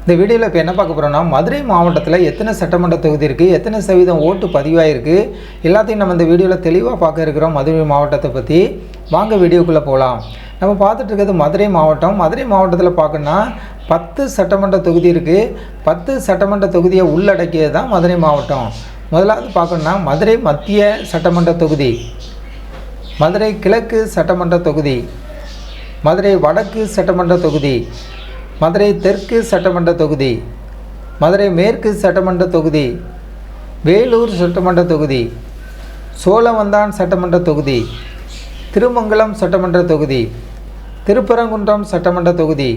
இந்த வீடியோவில் இப்போ என்ன பார்க்க போகிறோம்னா, மதுரை மாவட்டத்தில் எத்தனை சட்டமன்ற தொகுதி இருக்குது, எத்தனை சதவீதம் ஓட்டு பதிவாயிருக்கு, எல்லாத்தையும் நம்ம இந்த வீடியோவில் தெளிவாக பார்க்க இருக்கிறோம். மதுரை மாவட்டத்தை பற்றி வாங்க வீடியோக்குள்ளே போகலாம். நம்ம பார்த்துட்டு இருக்கிறது மதுரை மாவட்டம். மதுரை மாவட்டத்தில் பார்க்கணுன்னா 10 சட்டமன்ற தொகுதி இருக்குது. 10 சட்டமன்ற தொகுதியை உள்ளடக்கியது தான் மதுரை மாவட்டம். முதலாவது பார்க்கணுன்னா மதுரை மத்திய சட்டமன்ற தொகுதி, மதுரை கிழக்கு சட்டமன்ற தொகுதி, மதுரை வடக்கு சட்டமன்ற தொகுதி, மதுரை தெற்கு சட்டமன்ற தொகுதி, மதுரை மேற்கு சட்டமன்ற தொகுதி, வேலூர் சட்டமன்ற தொகுதி, சோழவந்தான் சட்டமன்ற தொகுதி, திருமங்கலம் சட்டமன்ற தொகுதி, திருப்பரங்குன்றம் சட்டமன்ற தொகுதி,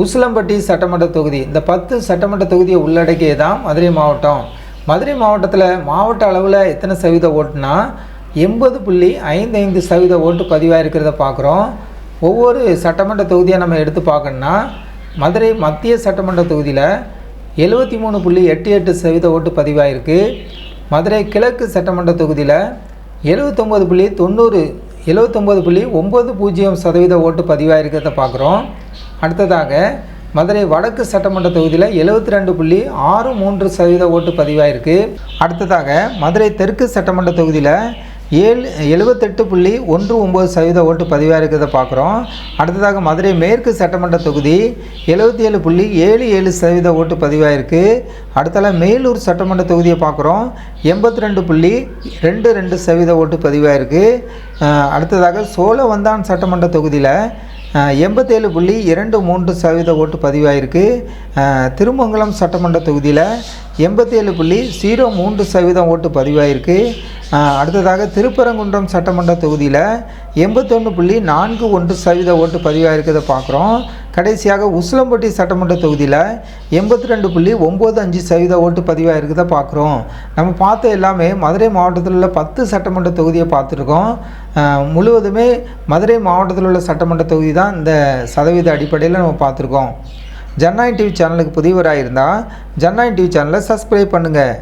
உசிலம்பட்டி சட்டமன்ற தொகுதி. இந்த 10 சட்டமன்ற தொகுதியை உள்ளடக்கியது தான் மதுரை மாவட்டம். மதுரை மாவட்டத்தில் மாவட்ட அளவில் எத்தனை சதவீத ஓட்டுனா 80.55% ஓட்டு பதிவாக இருக்கிறத பார்க்குறோம். ஒவ்வொரு சட்டமன்ற தொகுதியாக நம்ம எடுத்து பார்க்கணுன்னா, மதுரை மத்திய சட்டமன்ற தொகுதியில் 73.88% ஓட்டு பதிவாயிருக்கு. மதுரை கிழக்கு சட்டமன்ற தொகுதியில் 79.90% ஓட்டு பதிவாயிருக்கிறத பார்க்குறோம். அடுத்ததாக மதுரை வடக்கு சட்டமன்ற தொகுதியில் 72.63% ஓட்டு பதிவாயிருக்கு. அடுத்ததாக மதுரை தெற்கு சட்டமன்ற தொகுதியில் 78.19% ஓட்டு பதிவாக இருக்கிறத பார்க்குறோம். அடுத்ததாக மதுரை மேற்கு சட்டமன்ற தொகுதி 77.77% ஓட்டு பதிவாயிருக்கு. அடுத்ததாக மேலூர் சட்டமன்ற தொகுதியை பார்க்குறோம், 82.22% ஓட்டு பதிவாயிருக்கு. அடுத்ததாக சோழவந்தான் சட்டமன்ற தொகுதியில் 87.23% ஓட்டு பதிவாயிருக்கு. திருமங்கலம் சட்டமன்ற தொகுதியில் 87.03% ஓட்டு பதிவாயிருக்கு. அடுத்ததாக திருப்பரங்குன்றம் சட்டமன்ற தொகுதியில் 81.41% ஓட்டு பதிவாயிருக்கிறத பார்க்குறோம். கடைசியாக உசிலம்பட்டி சட்டமன்ற தொகுதியில் 82.95% ஓட்டு பதிவாயிருக்கிறத பார்க்குறோம். நம்ம பார்த்த எல்லாமே மதுரை மாவட்டத்தில் உள்ள 10 சட்டமன்ற தொகுதியை பார்த்துருக்கோம். முழுவதுமே மதுரை மாவட்டத்தில் உள்ள சட்டமன்ற தொகுதி தான் இந்த சதவீத அடிப்படையில் நம்ம பார்த்துருக்கோம். ஜனநாயகம் டிவி சேனலுக்கு புதியவராக இருந்தால் ஜனநாயகம் டிவி சேனலை சப்ஸ்கிரைப் பண்ணுங்கள்.